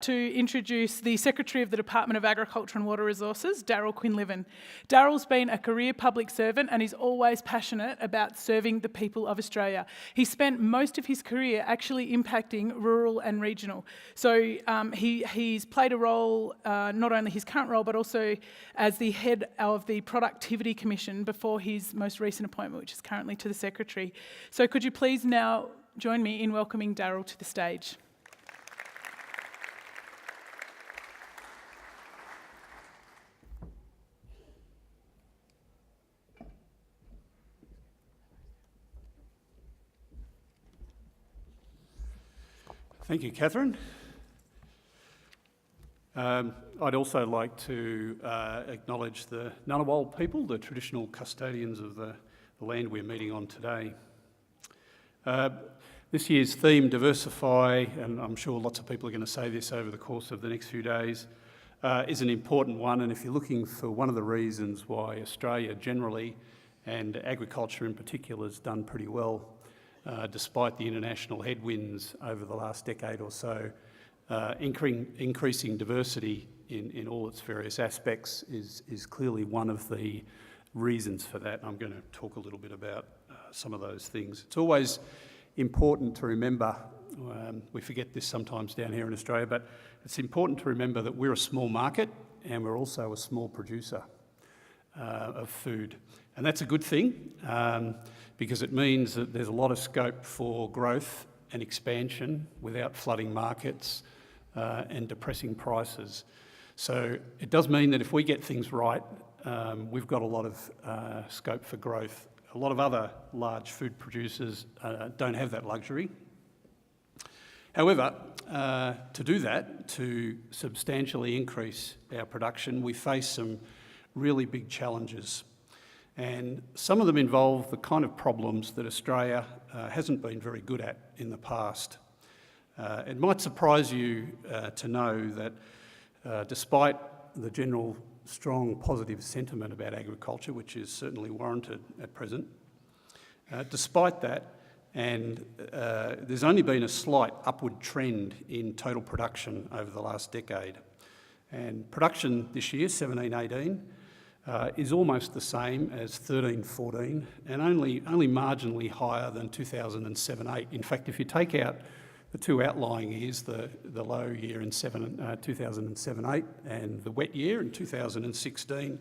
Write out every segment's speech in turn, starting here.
To introduce the Secretary of the Department of Agriculture and Water Resources, Daryl Quinlivan. Daryl's been a career public servant and is always passionate about serving the people of Australia. He spent most of his career actually impacting rural and regional. So he's played a role, not only his current role, but also as the head of the Productivity Commission before his most recent appointment, which is currently to the Secretary. So could you please now join me in welcoming Daryl to the stage? Thank you, Catherine. I'd also like to acknowledge the Ngunnawal people, the traditional custodians of the land we're meeting on today. This year's theme, Diversify, and I'm sure lots of people are going to say this over the course of the next few days, is an important one. And if you're looking for one of the reasons why Australia generally, and agriculture in particular, has done pretty well, despite the international headwinds over the last decade or so, increasing diversity in all its various aspects is clearly one of the reasons for that. I'm going to talk a little bit about some of those things. It's always important to remember, we forget this sometimes down here in Australia, but it's important to remember that we're a small market and we're also a small producer of food. And that's a good thing because it means that there's a lot of scope for growth and expansion without flooding markets and depressing prices. So it does mean that if we get things right, we've got a lot of scope for growth. A lot of other large food producers don't have that luxury. However, to do that, to substantially increase our production, we face some really big challenges. And some of them involve the kind of problems that Australia hasn't been very good at in the past. It might surprise you to know that despite the general strong positive sentiment about agriculture, which is certainly warranted at present, despite that, and there's only been a slight upward trend in total production over the last decade. And production this year, 17-18, is almost the same as 13-14 and only marginally higher than 2007-8. In fact, if you take out the two outlying years, the low year in 2007-8 and the wet year in 2016,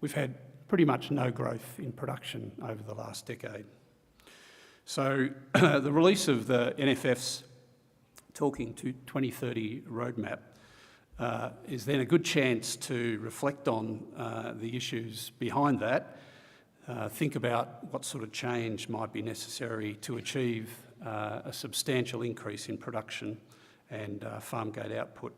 we've had pretty much no growth in production over the last decade. So the release of the NFF's Talking to 2030 roadmap is then a good chance to reflect on the issues behind that, think about what sort of change might be necessary to achieve a substantial increase in production and farm gate output.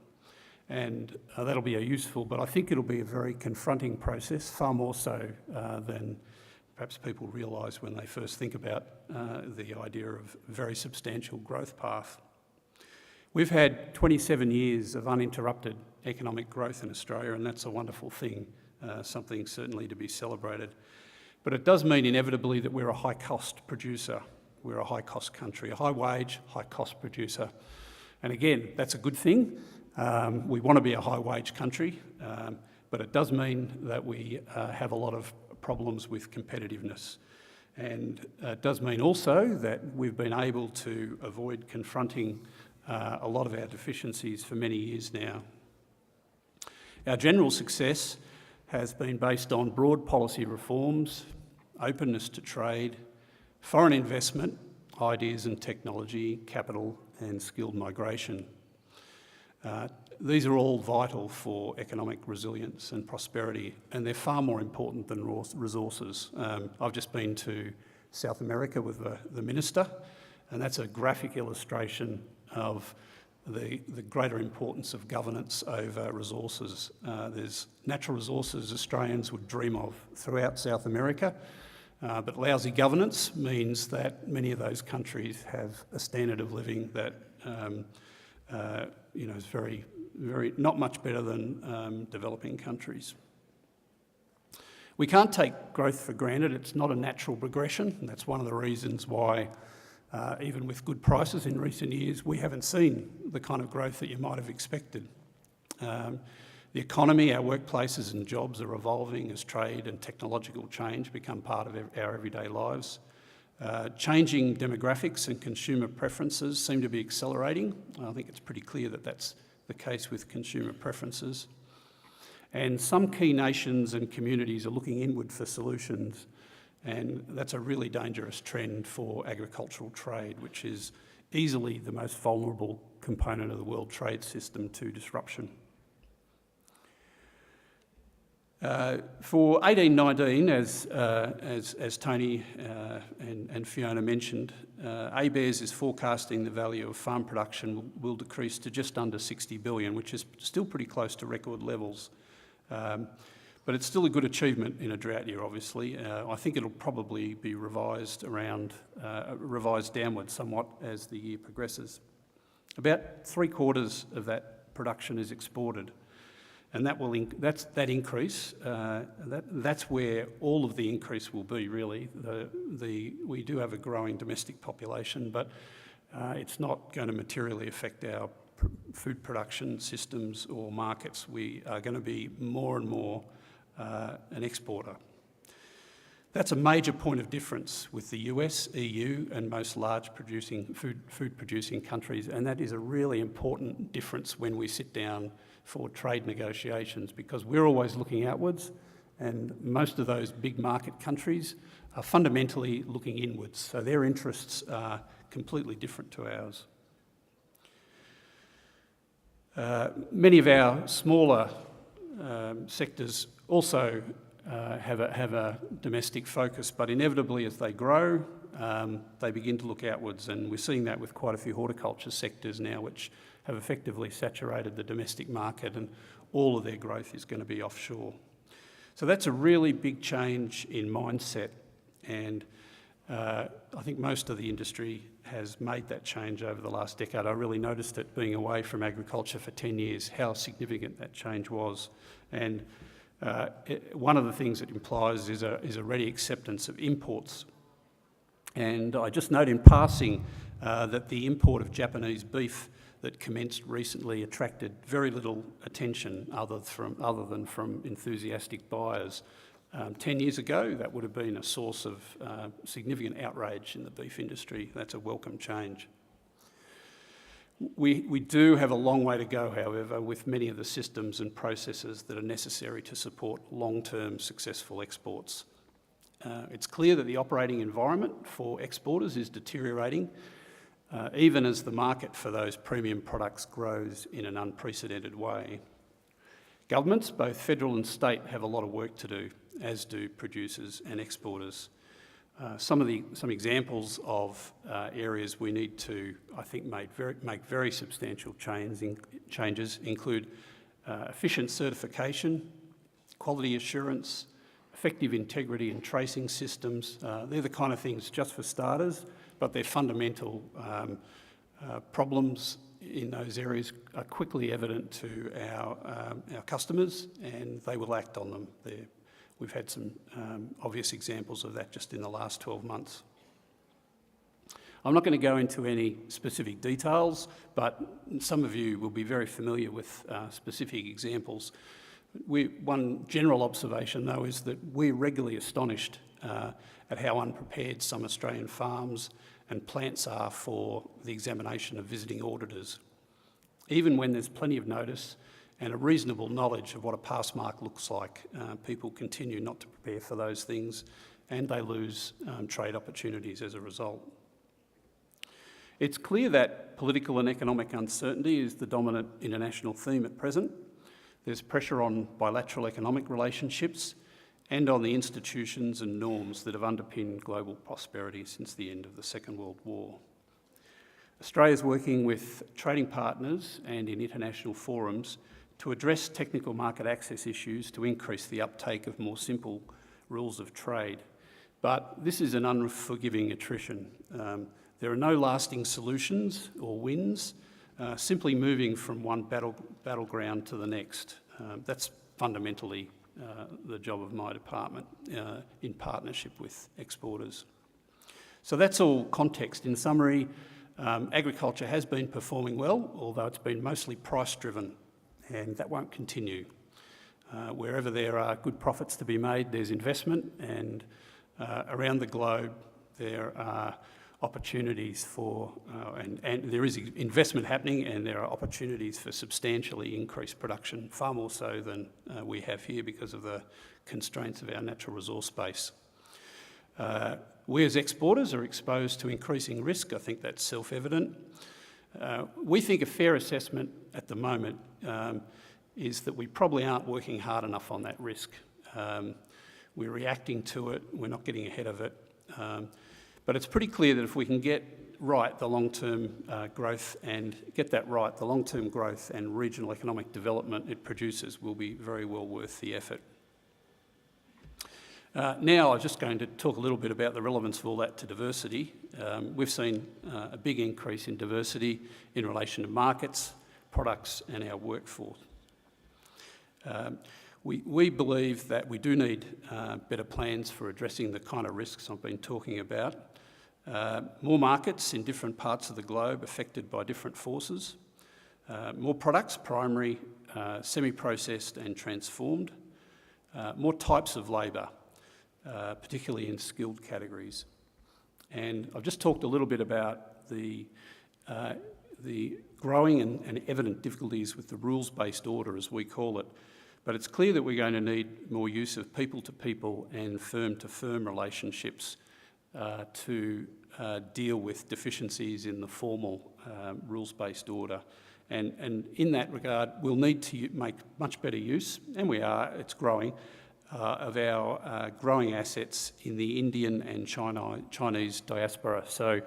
And that'll be useful, but I think it'll be a very confronting process, far more so than perhaps people realise when they first think about the idea of a very substantial growth path. We've had 27 years of uninterrupted economic growth in Australia, and that's a wonderful thing, something certainly to be celebrated. But it does mean inevitably that we're a high-cost producer. We're a high-cost country, a high-wage, high-cost producer. And again, that's a good thing. We want to be a high-wage country, but it does mean that we have a lot of problems with competitiveness. And it does mean also that we've been able to avoid confronting a lot of our deficiencies for many years now. Our general success has been based on broad policy reforms, openness to trade, foreign investment, ideas and technology, capital and skilled migration. These are all vital for economic resilience and prosperity, and they're far more important than resources. I've just been to South America with the Minister, and that's a graphic illustration of the greater importance of governance over resources. There's natural resources Australians would dream of throughout South America, but lousy governance means that many of those countries have a standard of living that is very, very not much better than developing countries. We can't take growth for granted. It's not a natural progression, and that's one of the reasons why even with good prices in recent years, we haven't seen the kind of growth that you might have expected. The economy, our workplaces and jobs are evolving as trade and technological change become part of our everyday lives. Changing demographics and consumer preferences seem to be accelerating. I think it's pretty clear that that's the case with consumer preferences. And some key nations and communities are looking inward for solutions, and that's a really dangerous trend for agricultural trade, which is easily the most vulnerable component of the world trade system to disruption. For 1819, as Tony and Fiona mentioned, ABARES is forecasting the value of farm production will decrease to just under 60 billion, which is still pretty close to record levels. But it's still a good achievement in a drought year, obviously. I think it'll probably be revised downwards somewhat as the year progresses. About 3/4 of that production is exported. And that increase, that's where all of the increase will be, really. We do have a growing domestic population, but it's not going to materially affect our food production systems or markets. We are going to be more and more an exporter. That's a major point of difference with the US, EU, and most large food producing countries, and that is a really important difference when we sit down for trade negotiations, because we're always looking outwards, and most of those big market countries are fundamentally looking inwards, so their interests are completely different to ours. Many of our smaller sectors also have a domestic focus, but inevitably as they grow, they begin to look outwards, and we're seeing that with quite a few horticulture sectors now, which have effectively saturated the domestic market, and all of their growth is going to be offshore. So that's a really big change in mindset, and I think most of the industry has made that change over the last decade. I really noticed it being away from agriculture for 10 years, how significant that change was. And one of the things it implies is a ready acceptance of imports. And I just note in passing that the import of Japanese beef that commenced recently attracted very little attention other than from enthusiastic buyers. 10 years ago, that would have been a source of significant outrage in the beef industry. That's a welcome change. We do have a long way to go, however, with many of the systems and processes that are necessary to support long-term successful exports. It's clear that the operating environment for exporters is deteriorating, even as the market for those premium products grows in an unprecedented way. Governments, both federal and state, have a lot of work to do, as do producers and exporters. Some examples of areas we need to, I think, make very substantial changes include efficient certification, quality assurance, effective integrity and tracing systems. They're the kind of things, just for starters, but they're fundamental problems in those areas are quickly evident to our customers, and they will act on them. We've had some obvious examples of that just in the last 12 months. I'm not going to go into any specific details, but some of you will be very familiar with specific examples. One general observation, though, is that we're regularly astonished at how unprepared some Australian farms and plants are for the examination of visiting auditors. Even when there's plenty of notice and a reasonable knowledge of what a pass mark looks like, people continue not to prepare for those things, and they lose trade opportunities as a result. It's clear that political and economic uncertainty is the dominant international theme at present. There's pressure on bilateral economic relationships and on the institutions and norms that have underpinned global prosperity since the end of the Second World War. Australia is working with trading partners and in international forums to address technical market access issues to increase the uptake of more simple rules of trade. But this is an unforgiving attrition. There are no lasting solutions or wins, simply moving from one battleground to the next. That's fundamentally the job of my department in partnership with exporters. So that's all context. In summary, agriculture has been performing well, although it's been mostly price-driven, and that won't continue. Wherever there are good profits to be made, there's investment, and around the globe there are opportunities for, and there is investment happening, and there are opportunities for substantially increased production, far more so than we have here because of the constraints of our natural resource base. We as exporters are exposed to increasing risk. I think that's self-evident. We think a fair assessment at the moment is that we probably aren't working hard enough on that risk. We're reacting to it, we're not getting ahead of it. But it's pretty clear that if we can get right the long-term growth and the long-term growth and regional economic development it produces will be very well worth the effort. Now I'm just going to talk a little bit about the relevance of all that to diversity. We've seen a big increase in diversity in relation to markets, products and our workforce. We believe that we do need better plans for addressing the kind of risks I've been talking about. More markets in different parts of the globe affected by different forces. More products, primary, semi-processed and transformed. More types of labour, particularly in skilled categories. And I've just talked a little bit about the growing and evident difficulties with the rules-based order, as we call it. But it's clear that we're going to need more use of people-to-people and firm-to-firm relationships to deal with deficiencies in the formal rules-based order. And in that regard, we'll need to make much better use, and we are, it's growing, of our growing assets in the Indian and Chinese diaspora. So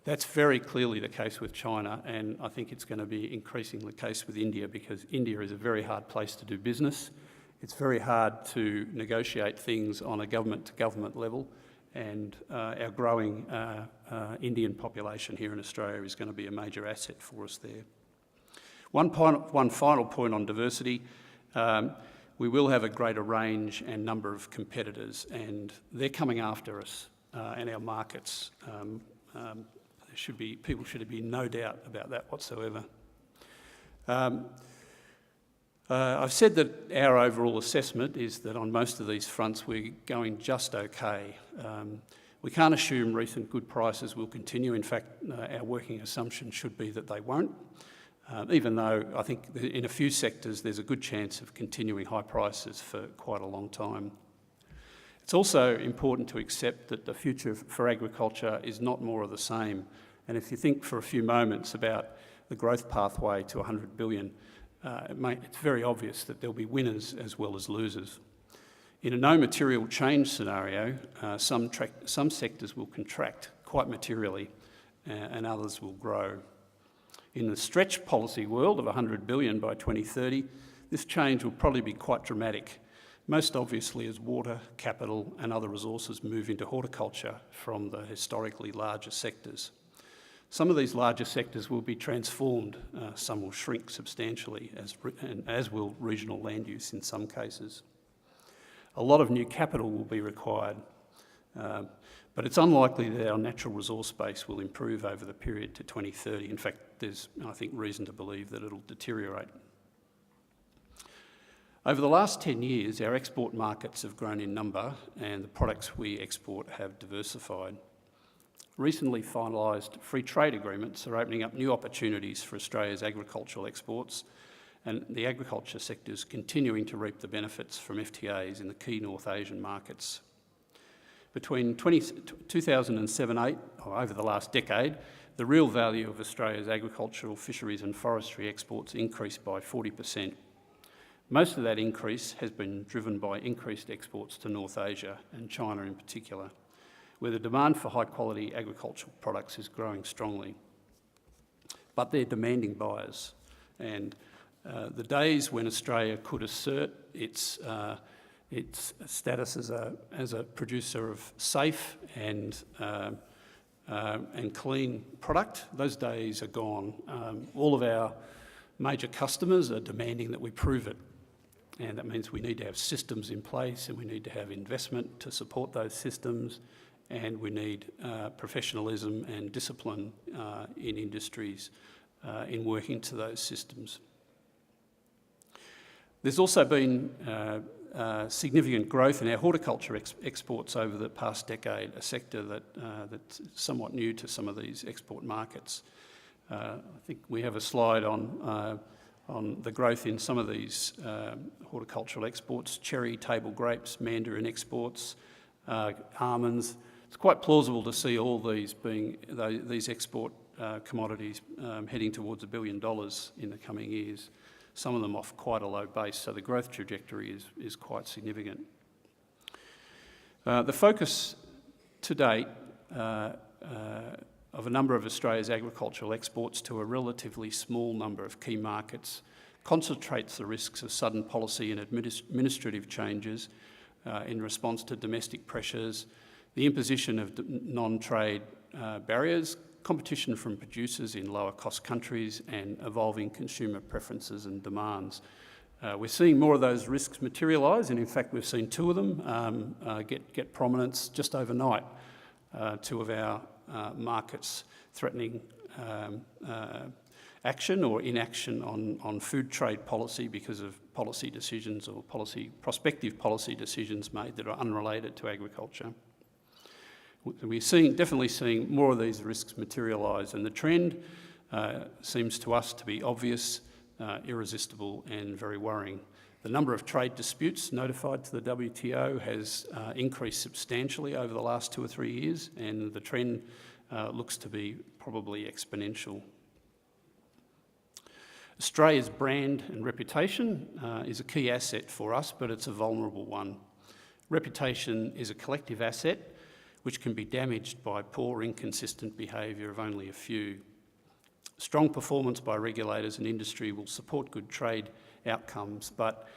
that's very clearly the case with China, and I think it's going to be increasingly the case with India, because India is a very hard place to do business. It's very hard to negotiate things on a government-to-government level, and our growing Indian population here in Australia is going to be a major asset for us there. One final point on diversity. We will have a greater range and number of competitors, and they're coming after us and our markets. People should be no doubt about that whatsoever. I've said that our overall assessment is that on most of these fronts we're going just okay. We can't assume recent good prices will continue. In fact, our working assumption should be that they won't, even though I think in a few sectors there's a good chance of continuing high prices for quite a long time. It's also important to accept that the future for agriculture is not more of the same. And if you think for a few moments about the growth pathway to 100 billion, it's very obvious that there'll be winners as well as losers. In a no material change scenario, some sectors will contract quite materially and others will grow. In the stretch policy world of 100 billion by 2030, this change will probably be quite dramatic, most obviously as water, capital and other resources move into horticulture from the historically larger sectors. Some of these larger sectors will be transformed, some will shrink substantially, as will regional land use in some cases. A lot of new capital will be required, but it's unlikely that our natural resource base will improve over the period to 2030. In fact, there's, I think, reason to believe that it'll deteriorate. Over the last 10 years, our export markets have grown in number and the products we export have diversified. Recently finalised free trade agreements are opening up new opportunities for Australia's agricultural exports, and the agriculture sector is continuing to reap the benefits from FTAs in the key North Asian markets. Between 2007-8, or over the last decade, the real value of Australia's agricultural, fisheries and forestry exports increased by 40%. Most of that increase has been driven by increased exports to North Asia and China in particular, where the demand for high-quality agricultural products is growing strongly. But they're demanding buyers, and the days when Australia could assert its status as a producer of safe and clean product, those days are gone. All of our major customers are demanding that we prove it, and that means we need to have systems in place and we need to have investment to support those systems, and we need professionalism and discipline in industries in working to those systems. There's also been significant growth in our horticulture exports over the past decade, a sector that's somewhat new to some of these export markets. I think we have a slide on the growth in some of these horticultural exports: cherry, table grapes, mandarin exports, almonds. It's quite plausible to see all these export commodities heading towards $1 billion in the coming years, some of them off quite a low base, so the growth trajectory is quite significant. The focus to date of a number of Australia's agricultural exports to a relatively small number of key markets concentrates the risks of sudden policy and administrative changes in response to domestic pressures, the imposition of non-trade barriers, competition from producers in lower cost countries, and evolving consumer preferences and demands. We're seeing more of those risks materialise, and in fact we've seen two of them get prominence just overnight. Two of our markets threatening action or inaction on food trade policy because of policy decisions or prospective policy decisions made that are unrelated to agriculture. We're definitely seeing more of these risks materialise, and the trend seems to us to be obvious, irresistible and very worrying. The number of trade disputes notified to the WTO has increased substantially over the last 2 or 3 years, and the trend looks to be probably exponential. Australia's brand and reputation is a key asset for us, but it's a vulnerable one. Reputation is a collective asset which can be damaged by poor, inconsistent behaviour of only a few. Strong performance by regulators and industry will support good trade outcomes, but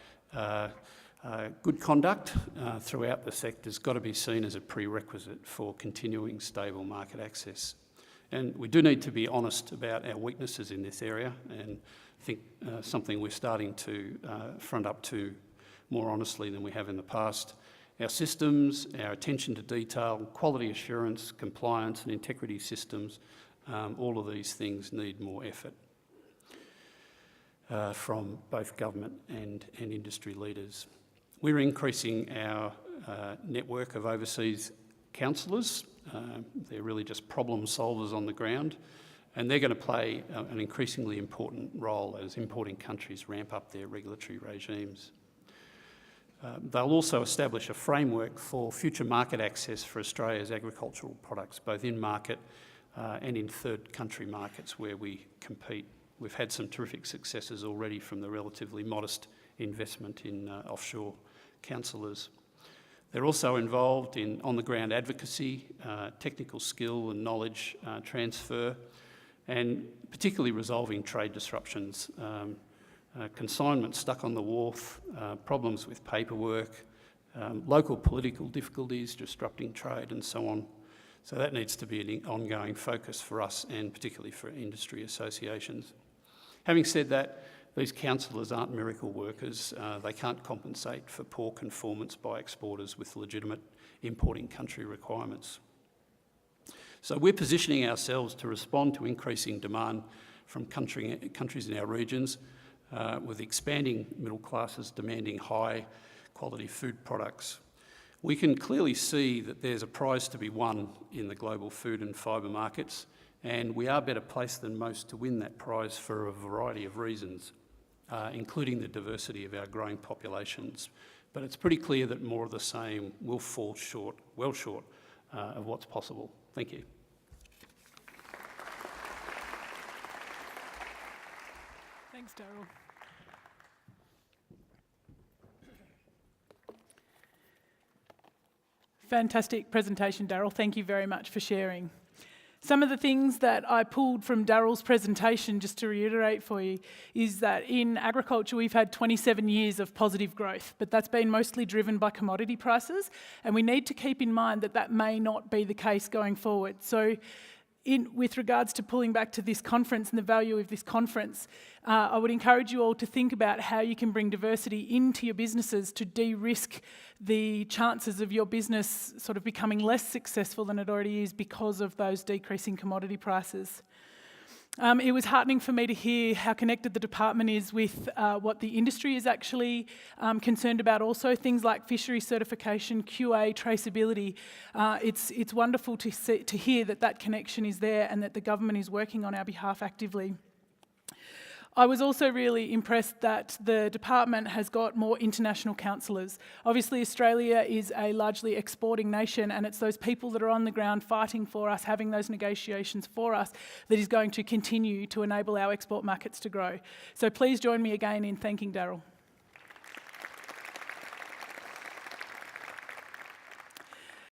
good conduct throughout the sector has got to be seen as a prerequisite for continuing stable market access. And we do need to be honest about our weaknesses in this area, and I think something we're starting to front up to more honestly than we have in the past. Our systems, our attention to detail, quality assurance, compliance and integrity systems, all of these things need more effort from both government and industry leaders. We're increasing our network of overseas counsellors. They're really just problem solvers on the ground, and they're going to play an increasingly important role as importing countries ramp up their regulatory regimes. They'll also establish a framework for future market access for Australia's agricultural products, both in market and in third country markets where we compete. We've had some terrific successes already from the relatively modest investment in offshore counsellors. They're also involved in on-the-ground advocacy, technical skill and knowledge transfer, and particularly resolving trade disruptions. Consignment stuck on the wharf, problems with paperwork, local political difficulties disrupting trade and so on. So that needs to be an ongoing focus for us and particularly for industry associations. Having said that, these counsellors aren't miracle workers. They can't compensate for poor conformance by exporters with legitimate importing country requirements. So we're positioning ourselves to respond to increasing demand from countries in our regions, with expanding middle classes demanding high quality food products. We can clearly see that there's a prize to be won in the global food and fibre markets, and we are better placed than most to win that prize for a variety of reasons, including the diversity of our growing populations. But it's pretty clear that more of the same will fall short, well short, of what's possible. Thank you. Thanks, Daryl. Fantastic presentation, Daryl. Thank you very much for sharing. Some of the things that I pulled from Daryl's presentation, just to reiterate for you, is that in agriculture we've had 27 years of positive growth, but that's been mostly driven by commodity prices, and we need to keep in mind that that may not be the case going forward. So with regards to pulling back to this conference and the value of this conference, I would encourage you all to think about how you can bring diversity into your businesses to de-risk the chances of your business sort of becoming less successful than it already is because of those decreasing commodity prices. It was heartening for me to hear how connected the department is with what the industry is actually concerned about. Also, things like fishery certification, QA, traceability. It's wonderful to hear that connection is there and that the government is working on our behalf actively. I was also really impressed that the department has got more international counsellors. Obviously, Australia is a largely exporting nation, and it's those people that are on the ground fighting for us, having those negotiations for us, that is going to continue to enable our export markets to grow. So please join me again in thanking Daryl.